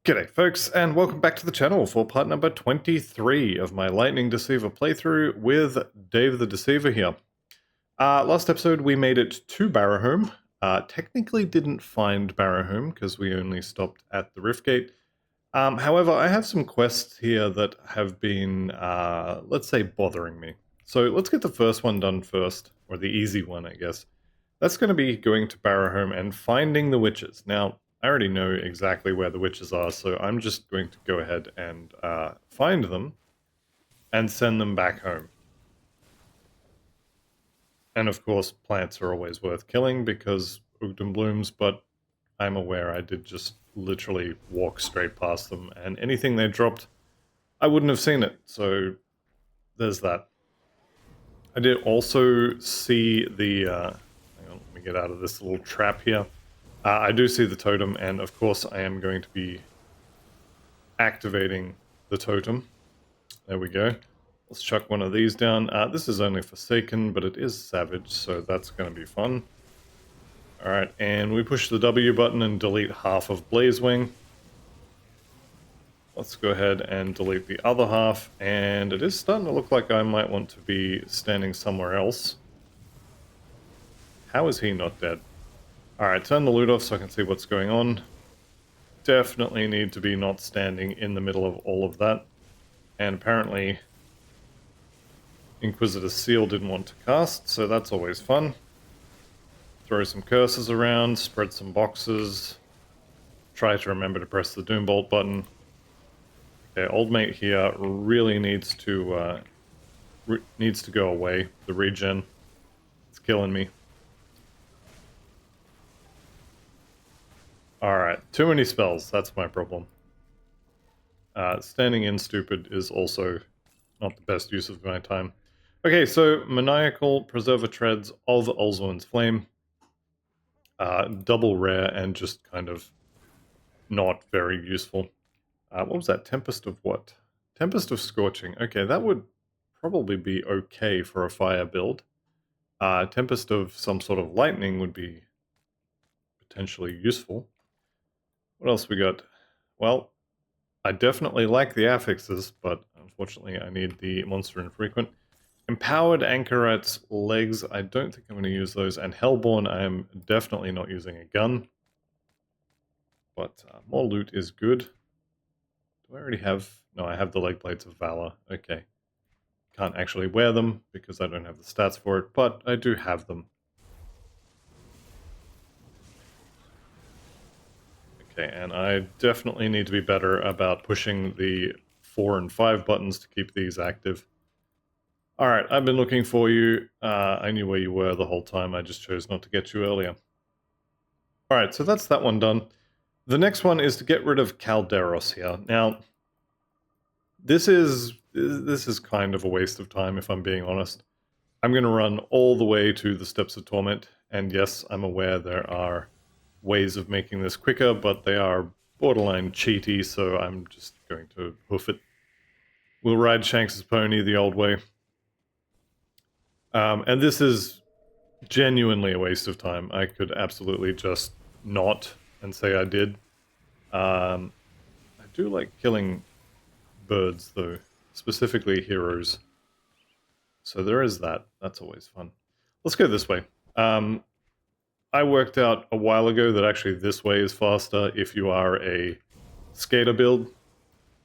G'day folks, and welcome back to the channel for part number 23 of my Lightning Deceiver playthrough with Dave the Deceiver here. Last episode we made it to Barrowholm. Technically didn't find Barrowholm because we only stopped at the Rift Gate. However, I have some quests here that have been, let's say, bothering me. So let's get the first one done first, or the easy one I guess. That's going to be going to Barrowholm and finding the witches. Now, I already know exactly where the witches are, so I'm just going to go ahead and find them and send them back home. And of course, plants are always worth killing because Ugden blooms, but I'm aware I did just literally walk straight past them, and anything they dropped, I wouldn't have seen it, so there's that. I did also see the... hang on, let me get out of this little trap here. I do see the totem, and of course I am going to be activating the totem. There we go. Let's chuck one of these down. This is only Forsaken, but it is Savage, so that's going to be fun. Alright, and we push the W button and delete half of Blazewing. Let's go ahead and delete the other half, and it is starting to look like I might want to be standing somewhere else. How is he not dead? Alright, turn the loot off so I can see what's going on. Definitely need to be not standing in the middle of all of that. And apparently Inquisitor Seal didn't want to cast, so that's always fun. Throw some curses around, spread some boxes. Try to remember to press the Doombolt button. Okay, old mate here really needs to go away. The regen. It's killing me. Alright, too many spells, that's my problem. Standing in stupid is also not the best use of my time. Okay, so Maniacal Preserver Treads of Olzoin's Flame. Double rare and just kind of not very useful. What was that? Tempest of what? Tempest of Scorching. Okay, that would probably be okay for a fire build. Tempest of some sort of lightning would be potentially useful. What else we got? Well, I definitely like the affixes, but unfortunately I need the Monster Infrequent. Empowered Anchorette's Legs, I don't think I'm going to use those, and Hellborn I am definitely not using a gun. But more loot is good. Do I already have... No, I have the Leg Blades of Valor. Okay. Can't actually wear them because I don't have the stats for it, but I do have them. Okay, and I definitely need to be better about pushing the 4 and 5 buttons to keep these active. Alright, I've been looking for you. I knew where you were the whole time, I just chose not to get you earlier. Alright, so that's that one done. The next one is to get rid of Calderos here. Now, this is kind of a waste of time if I'm being honest. I'm going to run all the way to the Steps of Torment, and yes, I'm aware there are ways of making this quicker, but they are borderline cheaty, so I'm just going to hoof it. We'll ride Shanks' pony the old way. And this is genuinely a waste of time. I could absolutely just not and say I did. I do like killing birds, though, specifically heroes. So there is that. That's always fun. Let's go this way. I worked out a while ago that actually this way is faster if you are a skater build.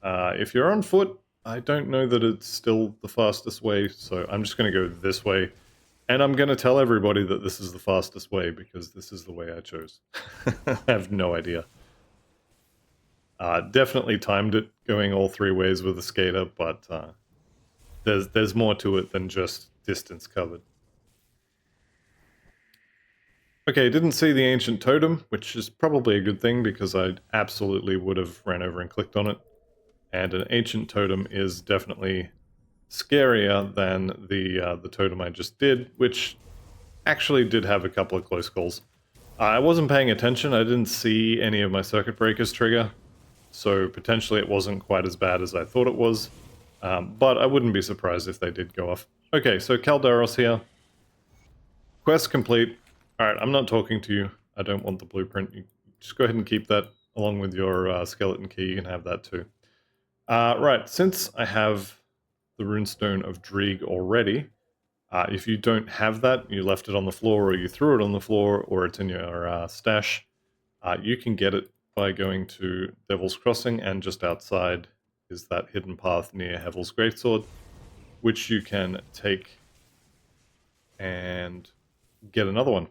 If you're on foot, I don't know that it's still the fastest way, so I'm just going to go this way. And I'm going to tell everybody that this is the fastest way, because this is the way I chose. I have no idea. Definitely timed it going all 3 ways with a skater, but there's more to it than just distance covered. Okay, didn't see the Ancient Totem, which is probably a good thing because I absolutely would have ran over and clicked on it. And an Ancient Totem is definitely scarier than the totem I just did, which actually did have a couple of close calls. I wasn't paying attention, I didn't see any of my circuit breakers trigger, so potentially it wasn't quite as bad as I thought it was, but I wouldn't be surprised if they did go off. Okay, so Calderos here. Quest complete. Alright, I'm not talking to you. I don't want the blueprint. You just go ahead and keep that. along with your skeleton key. You can have that too. Right, since I have the runestone of Dreeg already, if you don't have that, you left it on the floor or you threw it on the floor or it's in your stash, you can get it by going to Devil's Crossing, and just outside is that hidden path near Hevel's Greatsword, which you can take and get another one.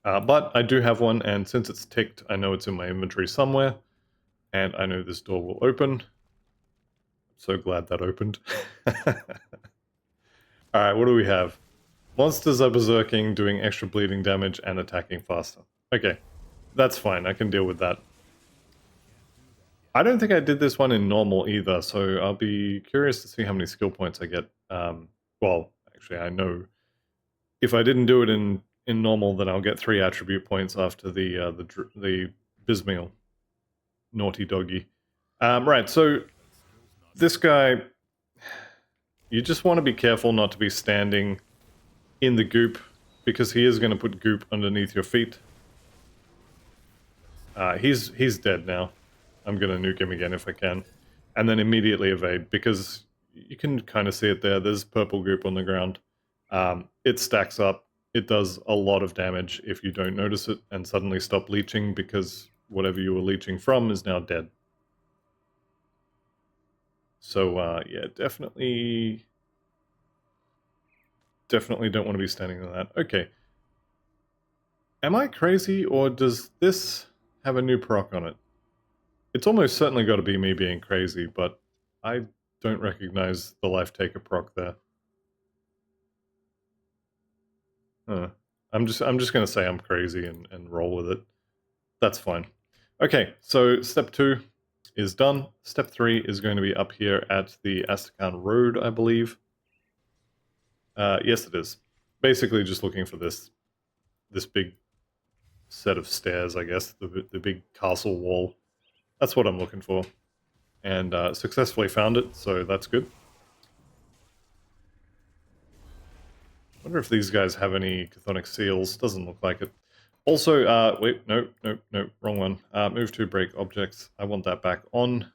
But I do have one, and since it's ticked, I know it's in my inventory somewhere, and I know this door will open. I'm so glad that opened. Alright, what do we have? Monsters are berserking, doing extra bleeding damage, and attacking faster. Okay, that's fine, I can deal with that. I don't think I did this one in normal either, so I'll be curious to see how many skill points I get. Well, actually, I know if I didn't do it in normal, then I'll get 3 attribute points after the Bismeal. Naughty doggy. Right, so this guy, you just want to be careful not to be standing in the goop, because he is going to put goop underneath your feet. He's dead now. I'm going to nuke him again if I can. And then immediately evade, because you can kind of see it there. There's purple goop on the ground. It stacks up. It does a lot of damage if you don't notice it and suddenly stop leeching, because whatever you were leeching from is now dead. So, yeah, definitely don't want to be standing on that. Okay. Am I crazy, or does this have a new proc on it? It's almost certainly got to be me being crazy, but I don't recognize the Life Taker proc there. Huh. I'm just going to say I'm crazy and roll with it. That's fine. Okay, so step 2 is done. Step 3 is going to be up here at the Astrakhan Road, I believe. Yes, it is. Basically just looking for this big set of stairs, I guess, the big castle wall. That's what I'm looking for. And successfully found it, so that's good. Wonder if these guys have any chthonic seals. Doesn't look like it. Also, wait, no, wrong one. Move to break objects. I want that back on.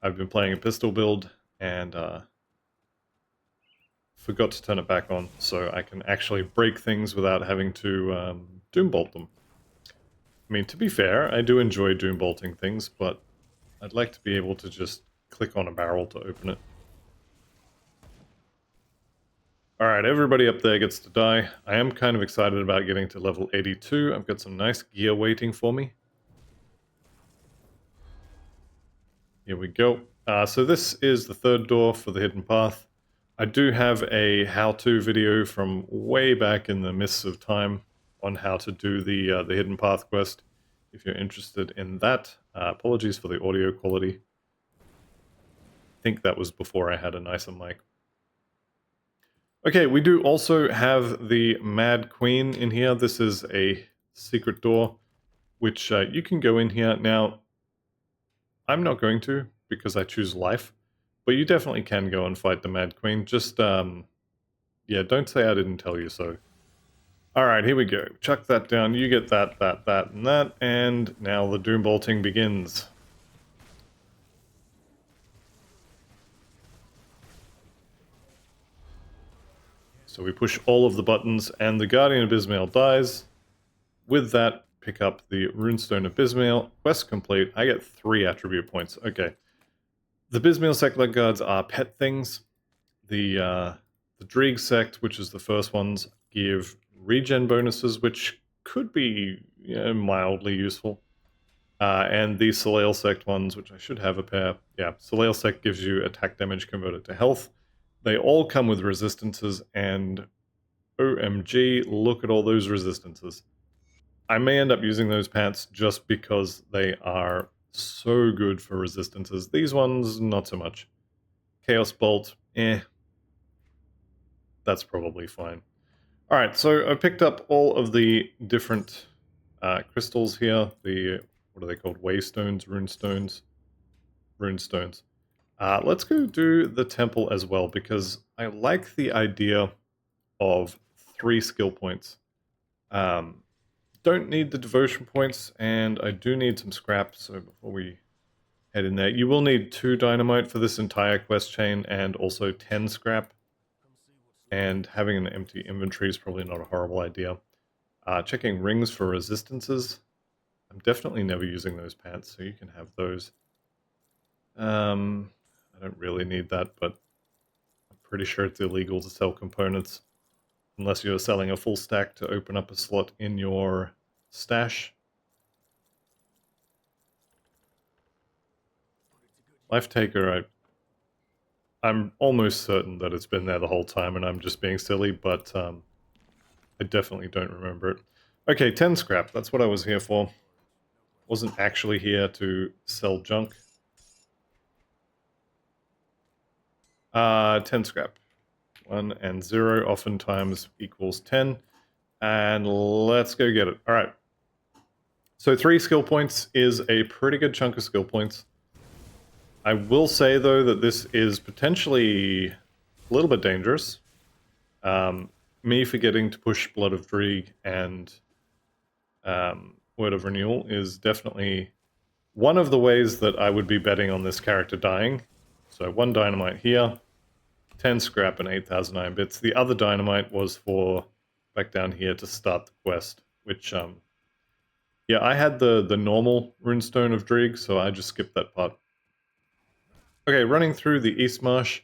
I've been playing a pistol build, and forgot to turn it back on, so I can actually break things without having to doom bolt them. I mean, to be fair, I do enjoy doom bolting things, but I'd like to be able to just click on a barrel to open it. Alright, everybody up there gets to die. I am kind of excited about getting to level 82. I've got some nice gear waiting for me. Here we go. So this is the third door for the hidden path. I do have a how-to video from way back in the mists of time on how to do the hidden path quest, if you're interested in that. Apologies for the audio quality. I think that was before I had a nicer mic. Okay, we do also have the Mad Queen in here. This is a secret door, which you can go in here. Now, I'm not going to, because I choose life, but you definitely can go and fight the Mad Queen. Just, yeah, don't say I didn't tell you so. Alright, here we go. Chuck that down. You get that, and that, and now the doom bolting begins. So we push all of the buttons, and the Guardian of Bismail dies. With that, pick up the Runestone of Bismail. Quest complete. I get 3 attribute points. Okay. The Bismail sect guards are pet things. The Dreeg sect, which is the first ones, give regen bonuses, which could be mildly useful. And the Soleil sect ones, which I should have a pair. Yeah, Soleil sect gives you attack damage converted to health. They all come with resistances, and OMG, look at all those resistances. I may end up using those pants just because they are so good for resistances. These ones, not so much. Chaos Bolt, that's probably fine. Alright, so I picked up all of the different crystals here. The, what are they called? Waystones, runestones? Runestones. Let's go do the temple as well, because I like the idea of 3 skill points. Don't don't need the devotion points, and I do need some scrap, so before we head in there, you will need 2 dynamite for this entire quest chain, and also 10 scrap. And having an empty inventory is probably not a horrible idea. Checking rings for resistances. I'm definitely never using those pants, so you can have those. I don't really need that, but I'm pretty sure it's illegal to sell components unless you're selling a full stack to open up a slot in your stash. Life Taker, I'm almost certain that it's been there the whole time and I'm just being silly, but I definitely don't remember it. Okay, 10 scrap, that's what I was here for. Wasn't actually here to sell junk. 10 scrap. 1 and 0 oftentimes equals 10. And let's go get it. Alright. So 3 skill points is a pretty good chunk of skill points. I will say, though, that this is potentially a little bit dangerous. Me forgetting to push Blood of Dreeg and Word of Renewal is definitely one of the ways that I would be betting on this character dying. So 1 dynamite here, 10 scrap and 8,000 iron bits. The other dynamite was for back down here to start the quest, which, yeah, I had the normal runestone of Dreeg, so I just skipped that part. Okay, running through the East Marsh,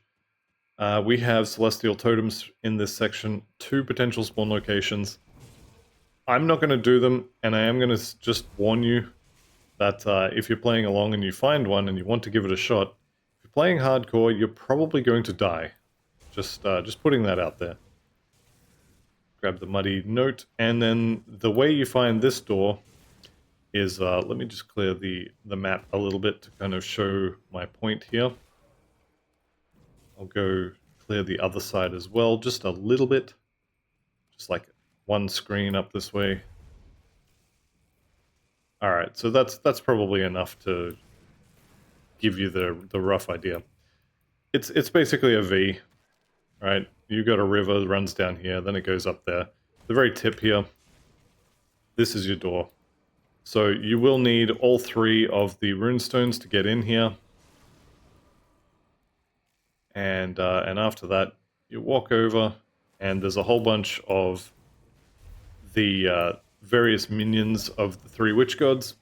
we have Celestial Totems in this section, 2 potential spawn locations. I'm not going to do them, and I am going to just warn you that if you're playing along and you find one and you want to give it a shot, if you're playing hardcore, you're probably going to die. Just putting that out there. Grab the muddy note, and then the way you find this door is, let me just clear the map a little bit to kind of show my point here. I'll go clear the other side as well, just a little bit. Just like 1 screen up this way. Alright, so that's probably enough to give you the rough idea. It's basically a V, right? You got a river that runs down here, then it goes up there. The very tip here, this is your door. So you will need all 3 of the runestones to get in here. And after that, you walk over, and there's a whole bunch of the various minions of the 3 witch gods.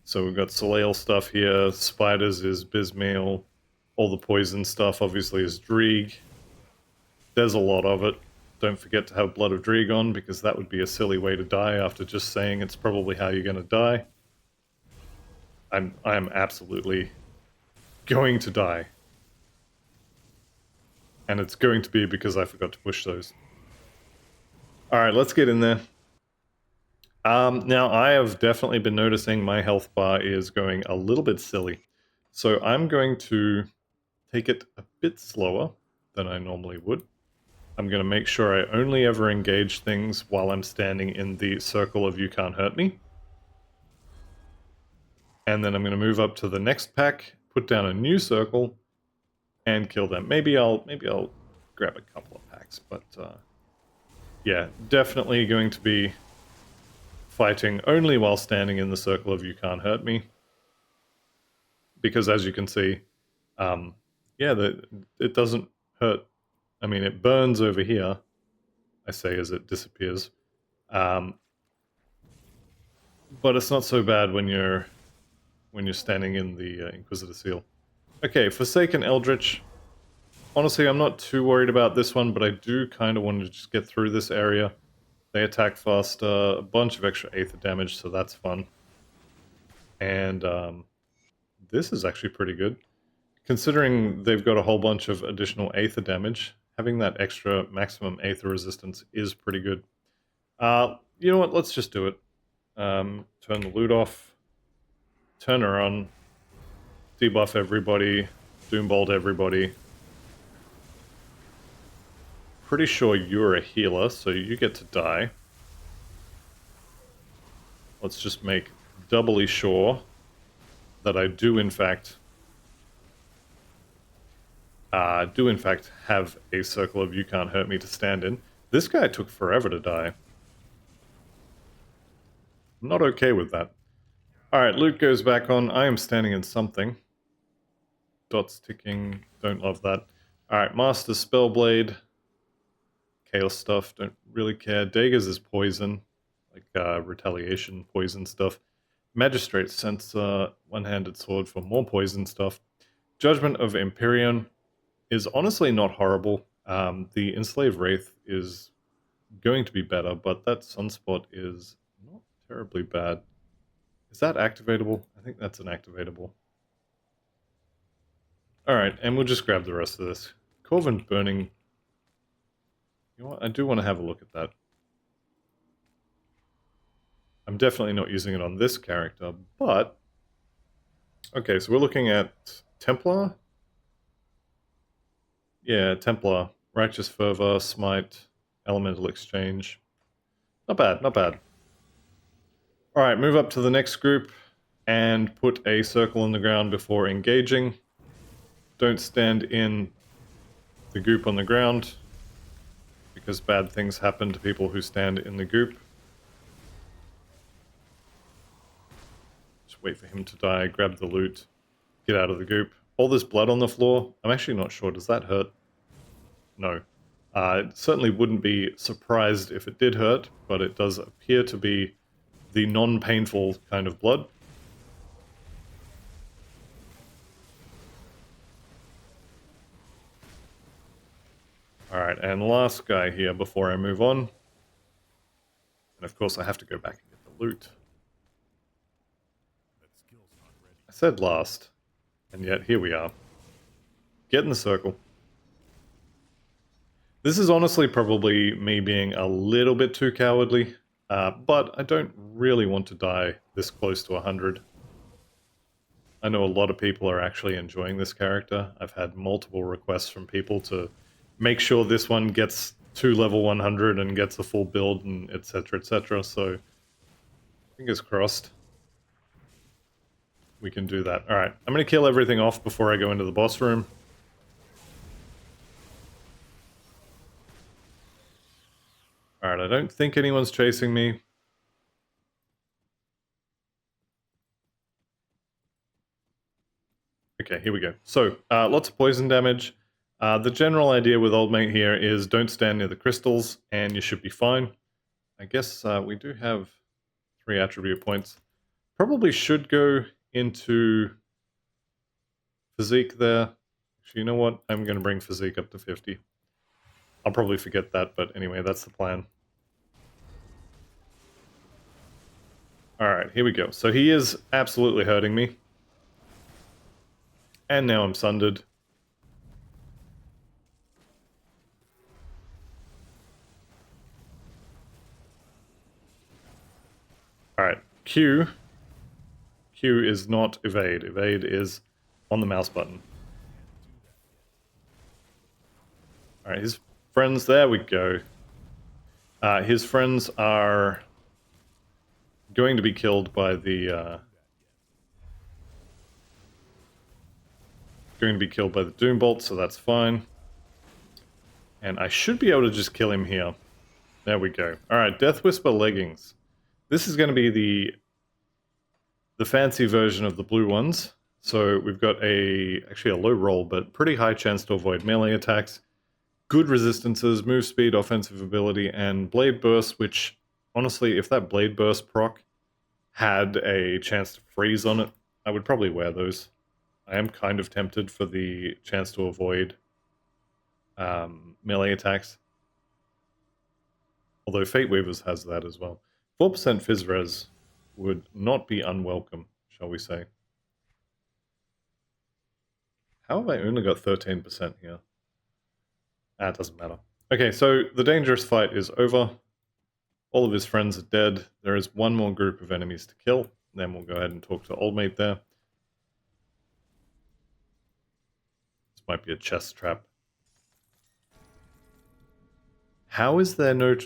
So we've got Soleil stuff here, spiders is Bismail, all the poison stuff obviously is Dreeg. There's a lot of it. Don't forget to have Blood of Dreeg on, because that would be a silly way to die after just saying it's probably how you're going to die. I'm absolutely going to die. And it's going to be because I forgot to push those. Alright, let's get in there. Now, I have definitely been noticing my health bar is going a little bit silly. So I'm going to take it a bit slower than I normally would. I'm going to make sure I only ever engage things while I'm standing in the circle of You Can't Hurt Me. And then I'm going to move up to the next pack, put down a new circle, and kill them. Maybe I'll grab a couple of packs, but yeah, definitely going to be fighting only while standing in the circle of You Can't Hurt Me. Because as you can see, yeah, it doesn't hurt. I mean, it burns over here, I say as it disappears. But it's not so bad when you're standing in the Inquisitor Seal. Okay, Forsaken Eldritch. Honestly, I'm not too worried about this one, but I do kind of want to just get through this area. They attack faster, a bunch of extra Aether damage, so that's fun. And this is actually pretty good. Considering they've got a whole bunch of additional Aether damage, having that extra maximum Aether resistance is pretty good. You know what, let's just do it. Turn the loot off, turn her on, debuff everybody, doombolt everybody. Pretty sure you're a healer, so you get to die. Let's just make doubly sure that I do in fact have a circle of You Can't Hurt Me to stand in. This guy took forever to die. Not okay with that. Alright, loot goes back on. I am standing in something. Dots ticking. Don't love that. Alright, Master Spellblade. Chaos stuff. Don't really care. Daggers is poison. Like retaliation poison stuff. Magistrate Sensor. One-handed sword for more poison stuff. Judgment of Empyrean is honestly not horrible. The Enslaved Wraith is going to be better, but that Sunspot is not terribly bad. Is that activatable? I think that's an activatable. Alright, and we'll just grab the rest of this. Corvin Burning. You know what? I do want to have a look at that. I'm definitely not using it on this character, but... Okay, so we're looking at Templar? Yeah, Templar. Righteous Fervor, Smite, Elemental Exchange. Not bad, not bad. Alright, move up to the next group and put a circle in the ground before engaging. Don't stand in the goop on the ground, because bad things happen to people who stand in the goop. Just wait for him to die, grab the loot, get out of the goop. All this blood on the floor, I'm actually not sure, does that hurt? No. Certainly wouldn't be surprised if it did hurt, but it does appear to be the non-painful kind of blood. Alright, and last guy here before I move on. And of course I have to go back and get the loot. I said last, and yet here we are. Get in the circle. This is honestly probably me being a little bit too cowardly, but I don't really want to die this close to 100. I know a lot of people are actually enjoying this character. I've had multiple requests from people to make sure this one gets to level 100 and gets a full build and etc, so fingers crossed we can do that. Alright, I'm going to kill everything off before I go into the boss room. Alright, I don't think anyone's chasing me. Okay, here we go. So, lots of poison damage. The general idea with Old Mate here is don't stand near the crystals, and you should be fine. I guess we do have 3 attribute points. Probably should go into Physique there. Actually, you know what? I'm going to bring Physique up to 50. I'll probably forget that, but anyway, that's the plan. Alright, here we go. So he is absolutely hurting me. And now I'm sundered. Alright, Q. Q is not evade. Evade is on the mouse button. Alright, his friends, there we go. His friends are going to be killed by the Doom Bolt, so that's fine. And I should be able to just kill him here. There we go. Alright, Death Whisper leggings. This is going to be the fancy version of the blue ones. So we've got actually a low roll, but pretty high chance to avoid melee attacks. Good resistances, move speed, offensive ability, and Blade Burst, which, honestly, if that Blade Burst proc had a chance to freeze on it, I would probably wear those. I am kind of tempted for the chance to avoid melee attacks. Although Fate Weavers has that as well. 4% Fizz Res would not be unwelcome, shall we say. How have I only got 13% here? It doesn't matter. Okay, so the dangerous fight is over. All of his friends are dead. There is one more group of enemies to kill. Then we'll go ahead and talk to Old Mate there. This might be a chest trap. How is there no...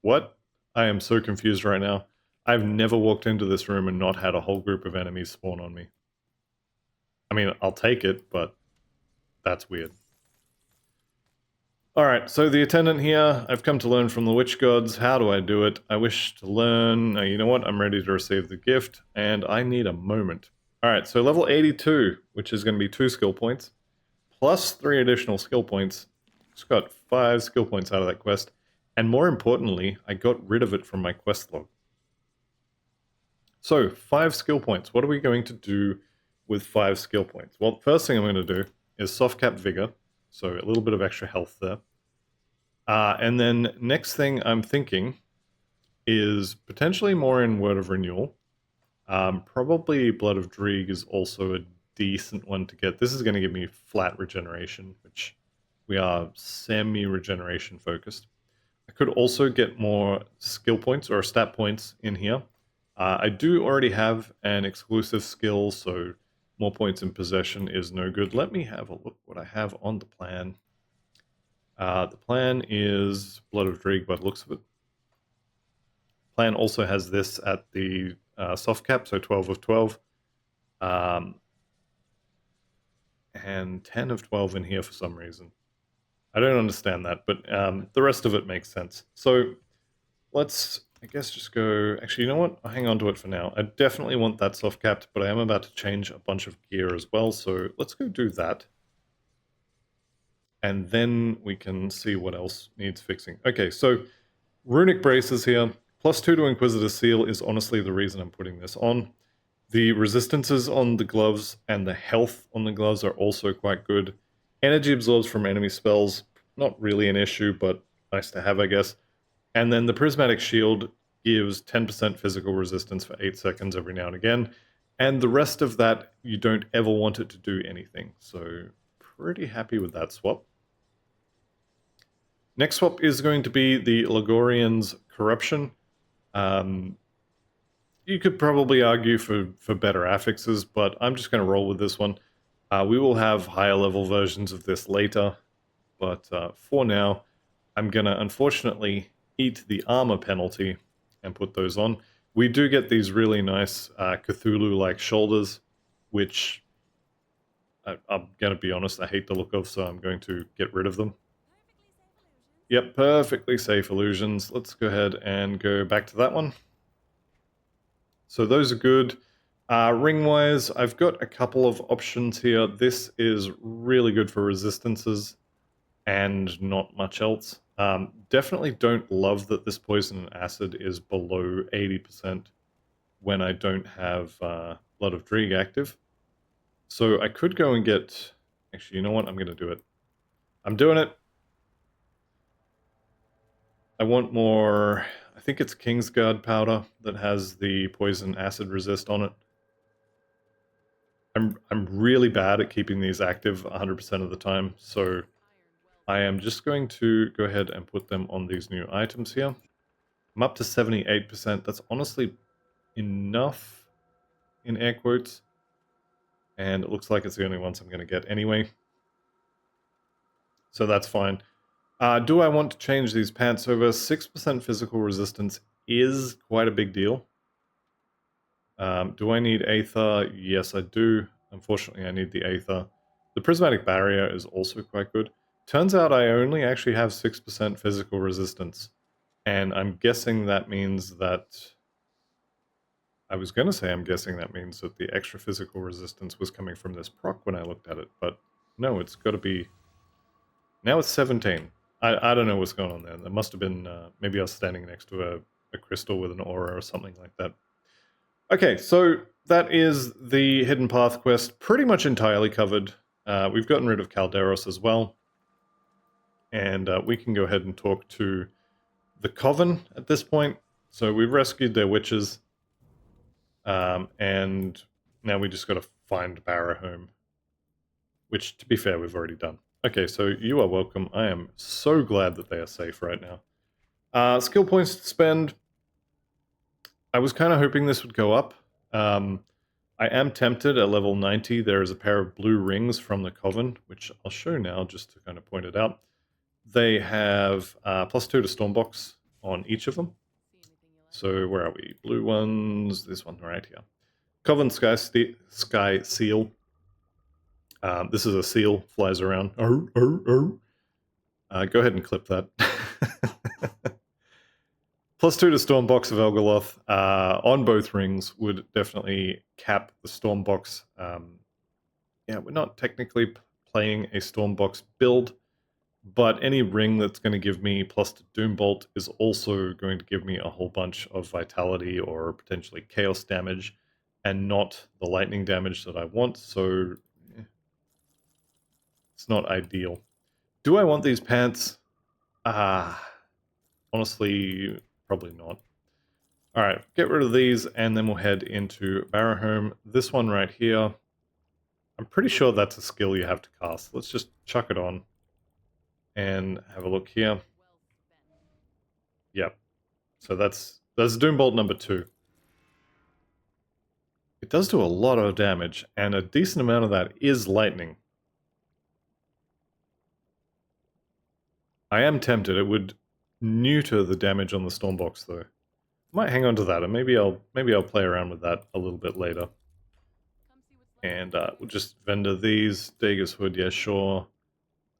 What? I am so confused right now. I've never walked into this room and not had a whole group of enemies spawn on me. I mean, I'll take it, but that's weird. Alright, so the attendant here, I've come to learn from the witch gods. How do I do it? I wish to learn. No, you know what? I'm ready to receive the gift, and I need a moment. Alright, so level 82, which is going to be 2 skill points, plus 3 additional skill points. Just got 5 skill points out of that quest, and more importantly, I got rid of it from my quest log. So, 5 skill points. What are we going to do with 5 skill points? Well, first thing I'm going to do is soft cap vigor, so a little bit of extra health there. And then next thing I'm thinking is potentially more in Word of Renewal. Probably Blood of Dreeg is also a decent one to get. This is going to give me flat regeneration, which we are semi-regeneration focused. I could also get more skill points or stat points in here. I do already have an exclusive skill, so more points in possession is no good. Let me have a look what I have on the plan. The plan is Blood of Dreeg by the looks of it. Plan also has this at the soft cap, so 12 of 12. And 10 of 12 in here for some reason. I don't understand that, but the rest of it makes sense. So let's, I guess, just go... Actually, you know what? I'll hang on to it for now. I definitely want that soft capped, but I am about to change a bunch of gear as well, so let's go do that. And then we can see what else needs fixing. Okay, so Runic Braces here. +2 to Inquisitor Seal is honestly the reason I'm putting this on. The resistances on the gloves and the health on the gloves are also quite good. Energy absorbs from enemy spells, not really an issue, but nice to have, I guess. And then the Prismatic Shield gives 10% physical resistance for 8 seconds every now and again. And the rest of that, you don't ever want it to do anything. So pretty happy with that swap. Next swap is going to be the Logorian's Corruption. You could probably argue for better affixes, but I'm just going to roll with this one. We will have higher level versions of this later, but for now, I'm going to unfortunately eat the armor penalty and put those on. We do get these really nice Cthulhu-like shoulders, which I'm going to be honest, I hate the look of, so I'm going to get rid of them. Yep, perfectly safe illusions. Let's go ahead and go back to that one. So those are good. Ring-wise, I've got a couple of options here. This is really good for resistances and not much else. Definitely don't love that this poison and acid is below 80% when I don't have Blood of Dreeg active. So I could go and get... Actually, you know what? I'm going to do it. I'm doing it. I want more... I think it's Kingsguard powder that has the poison acid resist on it. I'm really bad at keeping these active 100% of the time, so I am just going to go ahead and put them on these new items here. I'm up to 78%. That's honestly enough, in air quotes. And it looks like it's the only ones I'm going to get anyway. So that's fine. Do I want to change these pants over? 6% physical resistance is quite a big deal. Do I need Aether? Yes, I do. Unfortunately, I need the Aether. The Prismatic Barrier is also quite good. Turns out I only actually have 6% physical resistance. And I'm guessing that means that... I was going to say I'm guessing that means that the extra physical resistance was coming from this proc when I looked at it. But no, it's got to be... Now it's 17. I don't know what's going on there. There must have been... maybe I was standing next to a crystal with an aura or something like that. Okay, so that is the Hidden Path quest pretty much entirely covered. We've gotten rid of Calderos as well. And we can go ahead and talk to the Coven at this point. So we've rescued their witches. And now we just got to find Barrowholm. Which, to be fair, we've already done. Okay, so you are welcome. I am so glad that they are safe right now. Skill points to spend. I was kind of hoping this would go up. I am tempted at level 90. There is a pair of blue rings from the Coven, which I'll show now just to kind of point it out. They have +2 to Stormbox on each of them. So where are we? Blue ones, this one right here. Coven Sky Seal. This is a seal, flies around. Go ahead and clip that. +2 to Stormbox of Elgoloth on both rings would definitely cap the Stormbox. Yeah, we're not technically playing a Stormbox build, but any ring that's going to give me plus to Doombolt is also going to give me a whole bunch of Vitality or potentially Chaos damage, and not the lightning damage that I want, so it's not ideal. Do I want these pants? Honestly, probably not. Alright, get rid of these, and then we'll head into Barrowholm. This one right here, I'm pretty sure that's a skill you have to cast. Let's just chuck it on and have a look here. Yep. So that's Doombolt number 2. It does do a lot of damage, and a decent amount of that is lightning. I am tempted. It would neuter the damage on the Stormbox, though. I might hang on to that, and maybe I'll play around with that a little bit later. And we'll just vendor these. Dager's Hood, yeah, sure.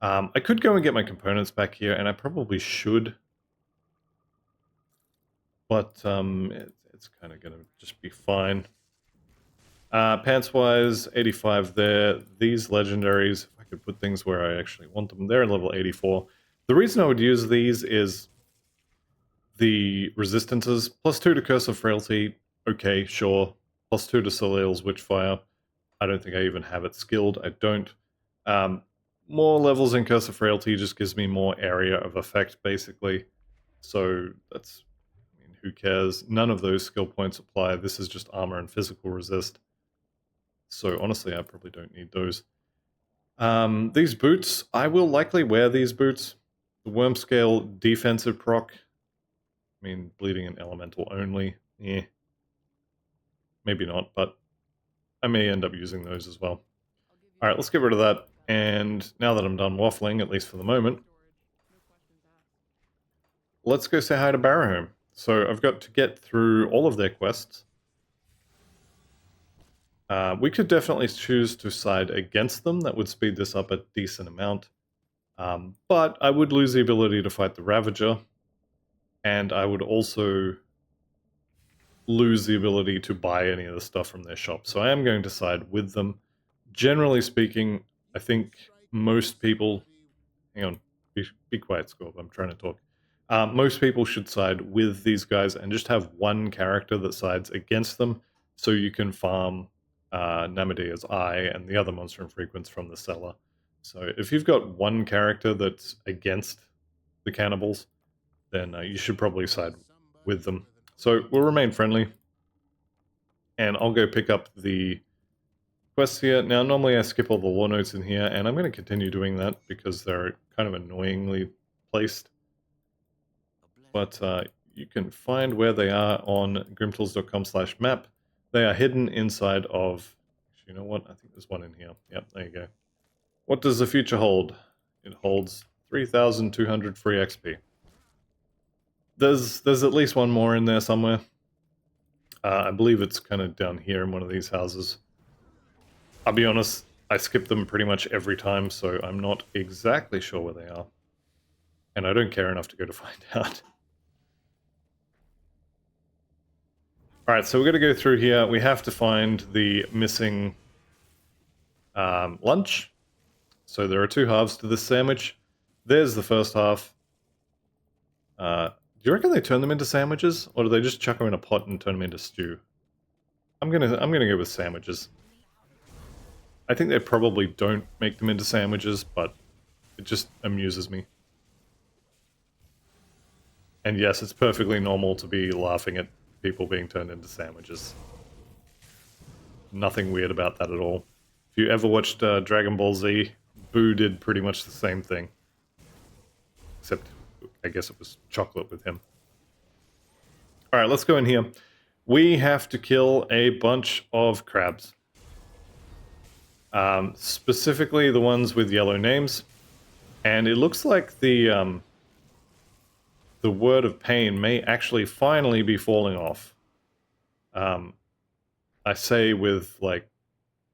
I could go and get my components back here, and I probably should. But it's kind of going to just be fine. Pants-wise, 85 there. These legendaries, if I could put things where I actually want them, they're level 84. The reason I would use these is the resistances. +2 to Curse of Frailty, okay, sure. +2 to Soleil's Witchfire. I don't think I even have it skilled. I don't. More levels in Curse of Frailty just gives me more area of effect, basically. So that's, I mean, who cares? None of those skill points apply. This is just armor and physical resist. So honestly, I probably don't need those. These boots, I will likely wear these boots. The Worm Scale defensive proc. I mean, bleeding and elemental only. Yeah. Maybe not, but I may end up using those as well. Alright, let's get rid of that. And now that I'm done waffling, at least for the moment, let's go say hi to Barrowholm. So I've got to get through all of their quests. We could definitely choose to side against them. That would speed this up a decent amount. But I would lose the ability to fight the Ravager. And I would also lose the ability to buy any of the stuff from their shop. So I am going to side with them. Generally speaking, I think most people... Hang on, be quiet, Scorp, I'm trying to talk. Most people should side with these guys and just have one character that sides against them, so you can farm Namadea's Eye and the other monster infrequents from the cellar. So if you've got one character that's against the cannibals, then you should probably side with them. So we'll remain friendly, and I'll go pick up the quests here. Now, normally I skip all the lore notes in here, and I'm going to continue doing that because they're kind of annoyingly placed. But you can find where they are on grimtools.com/map. They are hidden inside of... You know what? I think there's one in here. Yep, there you go. What does the future hold? It holds 3,200 free XP. There's at least one more in there somewhere. I believe it's kind of down here in one of these houses. I'll be honest, I skip them pretty much every time, so I'm not exactly sure where they are. And I don't care enough to go to find out. Alright, so we're going to go through here. We have to find the missing lunch. So there are two halves to this sandwich. There's the first half. Do you reckon they turn them into sandwiches? Or do they just chuck them in a pot and turn them into stew? I'm gonna go with sandwiches. I think they probably don't make them into sandwiches, but it just amuses me. And yes, it's perfectly normal to be laughing at people being turned into sandwiches. Nothing weird about that at all. If you ever watched Dragon Ball Z, Boo did pretty much the same thing. Except, I guess it was chocolate with him. Alright, let's go in here. We have to kill a bunch of crabs. Specifically the ones with yellow names. And it looks like the Word of Pain may actually finally be falling off. I say with like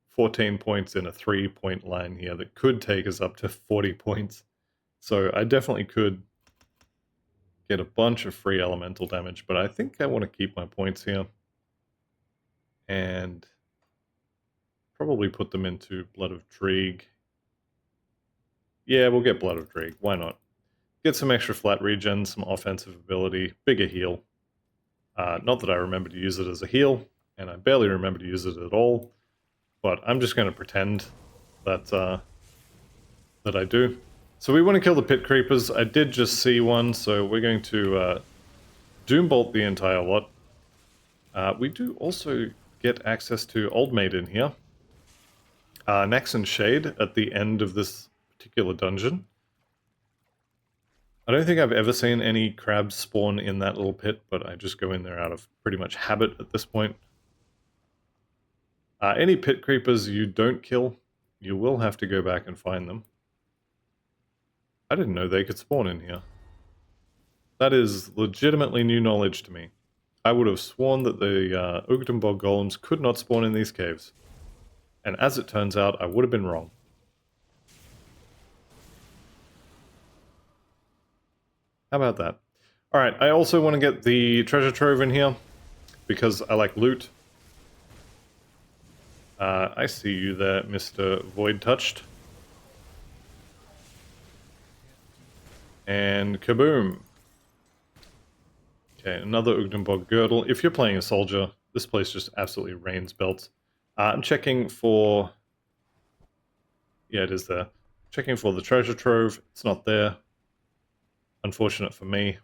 14 points in a 3-point line here that could take us up to 40 points. So I definitely could get a bunch of free elemental damage, but I think I want to keep my points here. And probably put them into Blood of Dreeg. Yeah, we'll get Blood of Dreeg. Why not? Get some extra flat regen, some offensive ability, bigger heal. Not that I remember to use it as a heal, and I barely remember to use it at all, but I'm just going to pretend that, that I do. So we want to kill the pit creepers. I did just see one, so we're going to Doombolt the entire lot. We do also get access to Old Maid in here. Nax and Shade at the end of this particular dungeon. I don't think I've ever seen any crabs spawn in that little pit, but I just go in there out of pretty much habit at this point. Any pit creepers you don't kill, you will have to go back and find them. I didn't know they could spawn in here. That is legitimately new knowledge to me. I would have sworn that the Ugdenbog golems could not spawn in these caves. And as it turns out, I would have been wrong. How about that? Alright, I also want to get the treasure trove in here, because I like loot. I see you there, Mr. Void Touched. And kaboom! Okay, another Ugnenbog girdle. If you're playing a soldier, this place just absolutely rains belts. I'm checking for... Yeah, it is there. Checking for the treasure trove. It's not there. Unfortunate for me.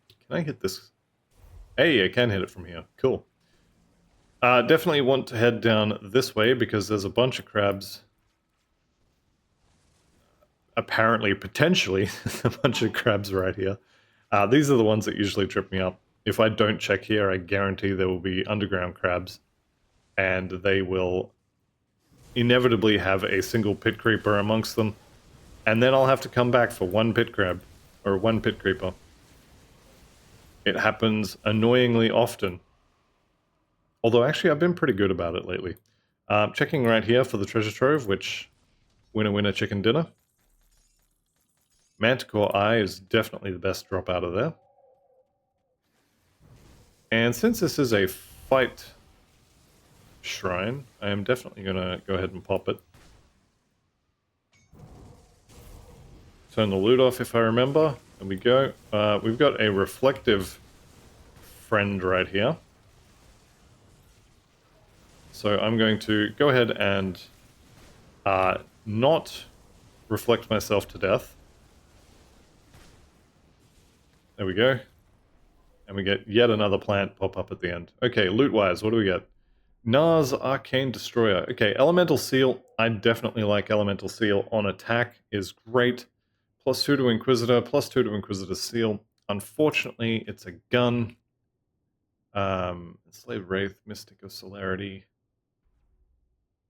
Can I hit this? Hey, I can hit it from here. Cool. Definitely want to head down this way because there's a bunch of crabs. Apparently, potentially, a bunch of crabs right here. These are the ones that usually trip me up. If I don't check here, I guarantee there will be underground crabs. And they will inevitably have a single pit creeper amongst them. And then I'll have to come back for one pit crab. Or one pit creeper. It happens annoyingly often. Although, actually, I've been pretty good about it lately. Checking right here for the treasure trove, which... Winner, winner, chicken dinner. Manticore Eye is definitely the best drop out of there. And since this is a fight shrine, I am definitely going to go ahead and pop it. Turn the loot off if I remember. There we go. We've got a reflective friend right here. So I'm going to go ahead and not reflect myself to death. There we go. And we get yet another plant pop up at the end. Okay, loot-wise, what do we get? Nar's Arcane Destroyer. Okay, Elemental Seal. I definitely like Elemental Seal on attack. Is great. +2 to Inquisitor, +2 to Inquisitor Seal. Unfortunately, it's a gun. Slave Wraith, Mystic of Celerity.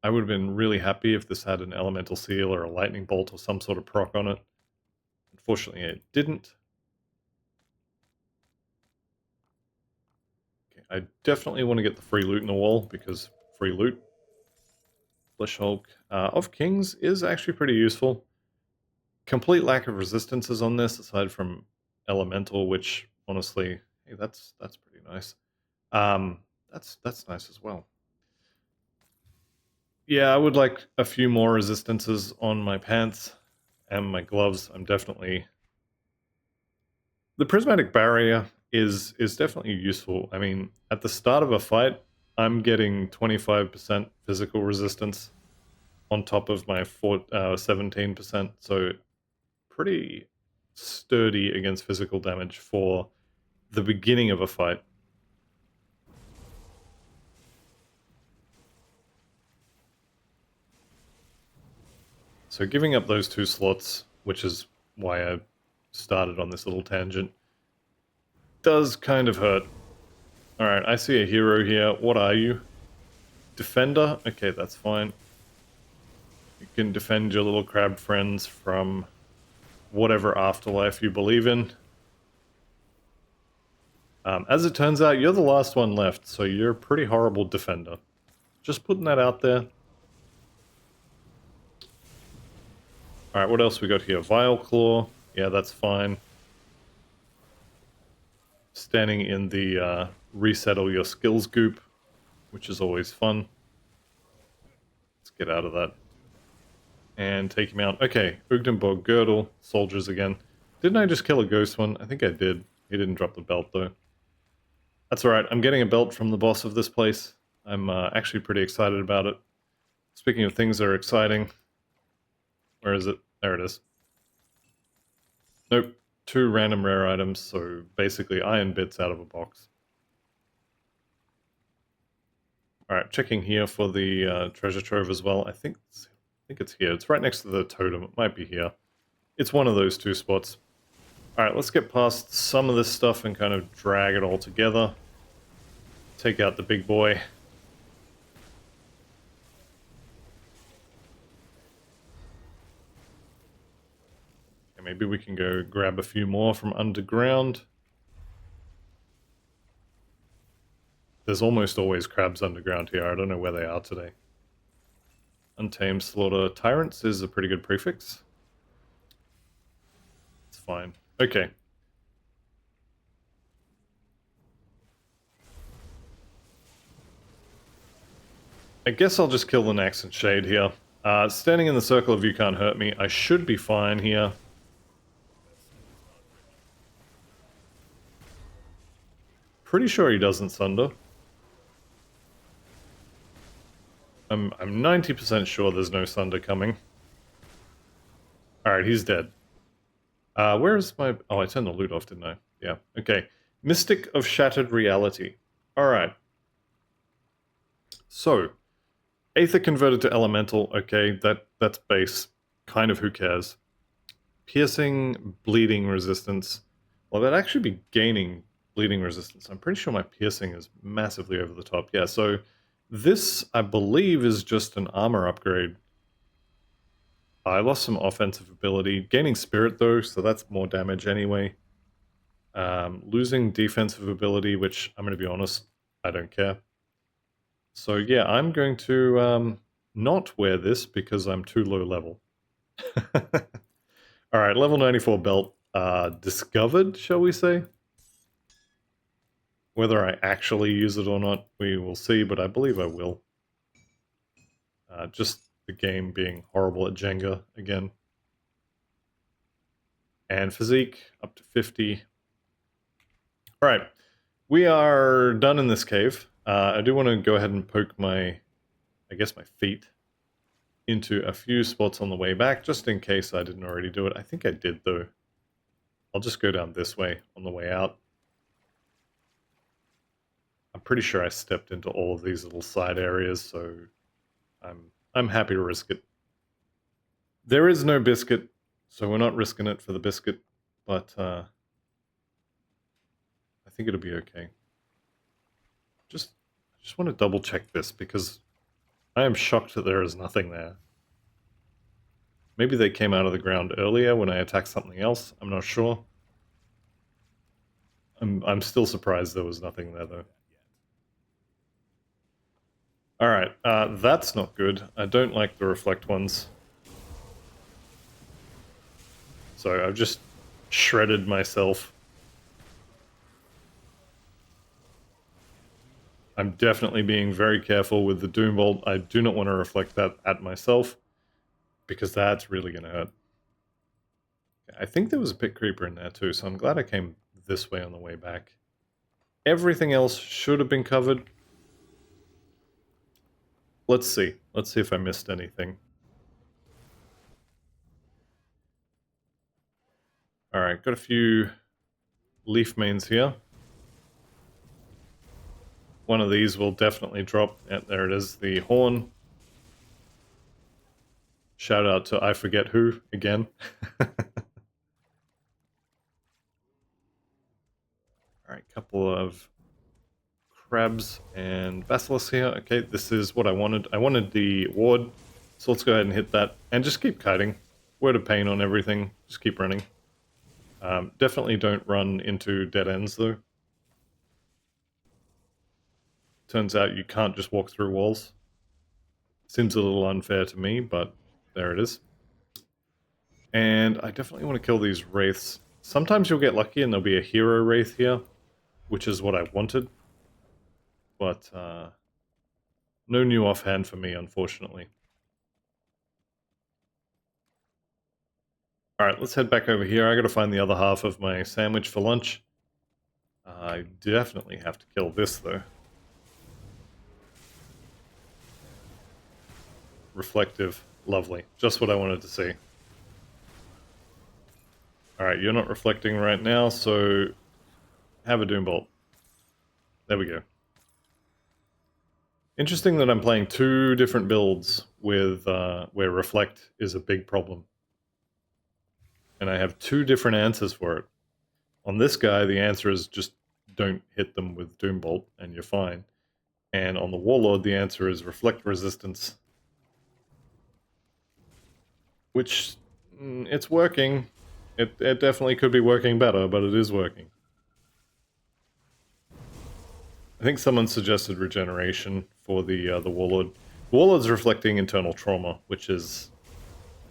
I would have been really happy if this had an Elemental Seal or a Lightning Bolt or some sort of proc on it. Unfortunately, it didn't. I definitely want to get the free loot in the wall, because free loot. Flesh Hulk of Kings is actually pretty useful. Complete lack of resistances on this, aside from Elemental, which, honestly, hey, that's pretty nice. That's nice as well. Yeah, I would like a few more resistances on my pants and my gloves. I'm definitely... The Prismatic Barrier is definitely useful. I mean, at the start of a fight, I'm getting 25% physical resistance on top of my 17%, so pretty sturdy against physical damage for the beginning of a fight. So giving up those 2 slots, which is why I started on this little tangent, does kind of hurt. Alright, I see a hero here. What are you? Defender? Okay, that's fine. You can defend your little crab friends from whatever afterlife you believe in. As it turns out, you're the last one left, so you're a pretty horrible defender. Just putting that out there. Alright, what else we got here? Vile Claw. Yeah, that's fine. Standing in the resettle your skills goop, which is always fun. Let's get out of that. And take him out. Okay, Ugnenborg Girdle, soldiers again. Didn't I just kill a ghost one? I think I did. He didn't drop the belt though. That's alright, I'm getting a belt from the boss of this place. I'm actually pretty excited about it. Speaking of things that are exciting, where is it? There it is. Nope, 2 random rare items, so basically iron bits out of a box. Alright, checking here for the treasure trove as well. I think it's here. It's right next to the totem. It might be here. It's one of those 2 spots. Alright, let's get past some of this stuff and kind of drag it all together. Take out the big boy. Okay, maybe we can go grab a few more from underground. There's almost always crabs underground here. I don't know where they are today. Untamed Slaughter. Tyrants is a pretty good prefix. It's fine. Okay. I guess I'll just kill the Nax and Shade here. Standing in the circle of you can't hurt me. I should be fine here. Pretty sure he doesn't sunder. I'm 90% sure there's no sunder coming. Alright, he's dead. Where's my... Oh, I turned the loot off, didn't I? Yeah, okay. Mystic of Shattered Reality. Alright. So, Aether converted to Elemental, okay, that's base. Kind of who cares. Piercing, bleeding resistance. Well, that'd actually be gaining bleeding resistance. I'm pretty sure my piercing is massively over the top. Yeah, so this, I believe, is just an armor upgrade. I lost some offensive ability. Gaining spirit, though, so that's more damage anyway. Losing defensive ability, which, I'm going to be honest, I don't care. So yeah, I'm going to not wear this because I'm too low level. Alright, level 94 belt. Discovered, shall we say? Whether I actually use it or not, we will see, but I believe I will. Just the game being horrible at Jenga again. And physique, up to 50. Alright, we are done in this cave. I do want to go ahead and poke my, I guess my feet into a few spots on the way back, just in case I didn't already do it. I think I did, though. I'll just go down this way on the way out. I'm pretty sure I stepped into all of these little side areas, so I'm happy to risk it. There is no biscuit, so we're not risking it for the biscuit, but I think it'll be okay. I just want to double check this because I am shocked that there is nothing there. Maybe they came out of the ground earlier when I attacked something else. I'm not sure. I'm still surprised there was nothing there, though. Alright, that's not good. I don't like the reflect ones. So I've just shredded myself. I'm definitely being very careful with the Doom Bolt. I do not want to reflect that at myself, because that's really going to hurt. I think there was a pit creeper in there too, so I'm glad I came this way on the way back. Everything else should have been covered. Let's see. Let's see if I missed anything. Alright, got a few leaf mains here. One of these will definitely drop. Yeah, there it is, the horn. Shout out to I forget who, again. Alright, couple of crabs and basilisks here. Okay, this is what I wanted. I wanted the ward, so let's go ahead and hit that. And just keep kiting. Word of pain on everything. Just keep running. Definitely don't run into dead ends, though. Turns out you can't just walk through walls. Seems a little unfair to me, but there it is. And I definitely want to kill these wraiths. Sometimes you'll get lucky and there'll be a hero wraith here, which is what I wanted. But no new offhand for me, unfortunately. Alright, let's head back over here. I gotta find the other half of my sandwich for lunch. I definitely have to kill this, though. Reflective. Lovely. Just what I wanted to see. Alright, you're not reflecting right now, so have a Doombolt. There we go. Interesting that I'm playing two different builds with where Reflect is a big problem. And I have two different answers for it. On this guy, the answer is just don't hit them with Doombolt and you're fine. And on the Warlord, the answer is Reflect Resistance. Which, it's working. It definitely could be working better, but it is working. I think someone suggested regeneration for the Warlord. The Warlord's reflecting internal trauma, which is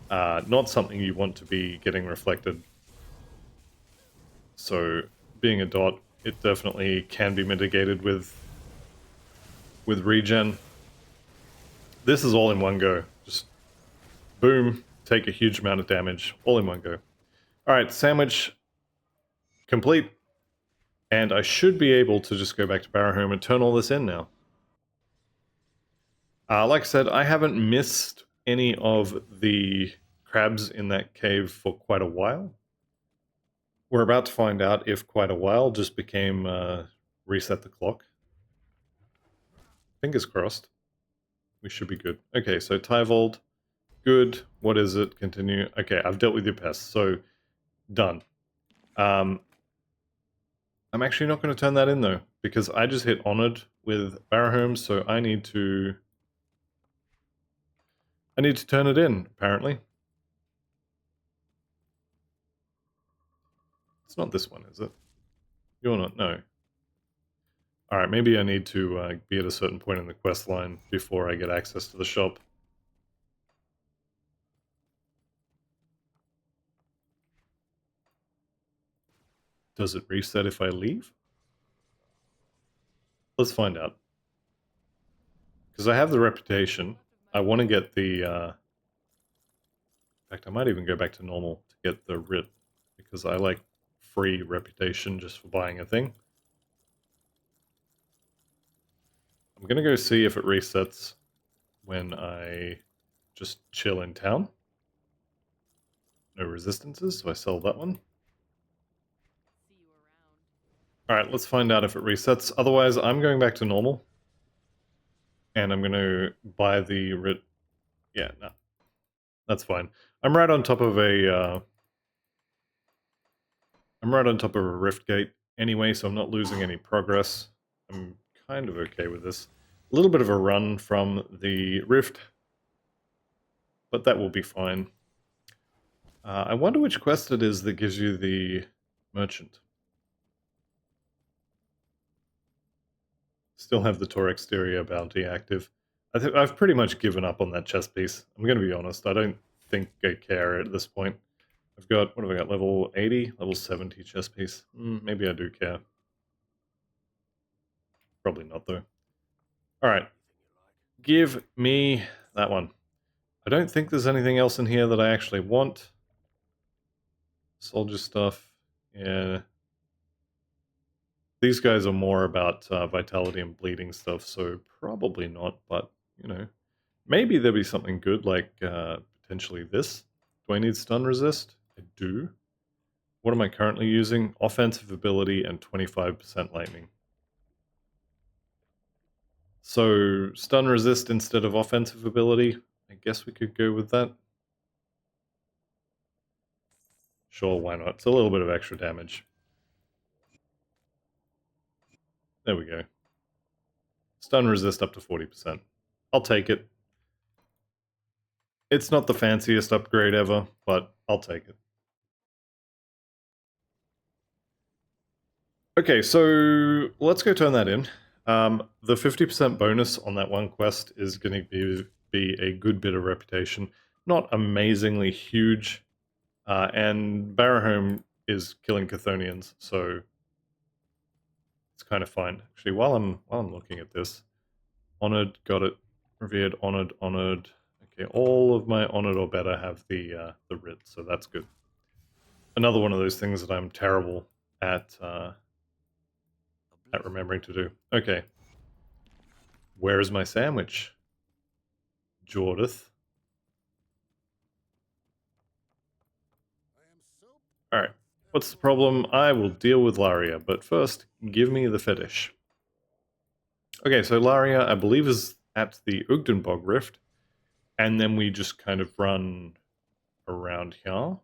not something you want to be getting reflected. So, being a dot, it definitely can be mitigated with regen. This is all in one go. Just boom, take a huge amount of damage, all in one go. Alright, sandwich complete. And I should be able to just go back to Barrowholm and turn all this in now. Like I said, I haven't missed any of the crabs in that cave for quite a while. We're about to find out if quite a while just became reset the clock. Fingers crossed. We should be good. Okay, so Tyvold, good. What is it? Continue. Okay, I've dealt with your pests, so done. I'm actually not going to turn that in though, because I just hit Honored with Barrowholm, so I need to turn it in, apparently. It's not this one, is it? You're not, no. Alright, maybe I need to be at a certain point in the quest line before I get access to the shop. Does it reset if I leave? Let's find out. Because I have the reputation. I want to get the... in fact, I might even go back to normal to get the writ. Because I like free reputation just for buying a thing. I'm going to go see if it resets when I just chill in town. No resistances, so I sell that one. Alright, let's find out if it resets. Otherwise, I'm going back to normal. And I'm going to buy the writ. Yeah, no. That's fine. I'm right on top of a... I'm right on top of a rift gate anyway, so I'm not losing any progress. I'm kind of okay with this. A little bit of a run from the rift, but that will be fine. I wonder which quest it is that gives you the merchant. Still have the Tor Exterior bounty active. I've pretty much given up on that chest piece. I'm going to be honest. I don't think I care at this point. I've got, what have I got, level 80? Level 70 chest piece. Maybe I do care. Probably not, though. Alright. Give me that one. I don't think there's anything else in here that I actually want. Soldier stuff. Yeah. These guys are more about vitality and bleeding stuff, so probably not, but, you know. Maybe there'll be something good, like potentially this. Do I need stun resist? I do. What am I currently using? Offensive ability and 25% lightning. So, stun resist instead of offensive ability. I guess we could go with that. Sure, why not? It's a little bit of extra damage. There we go. Stun resist up to 40%. I'll take it. It's not the fanciest upgrade ever, but I'll take it. Okay, so let's go turn that in. The 50% bonus on that one quest is going to be a good bit of reputation. Not amazingly huge, And Barrowholm is killing Chthonians, so it's kind of fine. Actually, while I'm looking at this, honored, got it, revered, honored, honored. Okay, all of my honored or better have the writ, so that's good. Another one of those things that I'm terrible at remembering to do. Okay, where is my sandwich, Jordith? Alright, what's the problem? I will deal with Laria, but first, give me the fetish. Okay, so Laria, I believe, is at the Ugdenbog Rift, and then we just kind of run around here.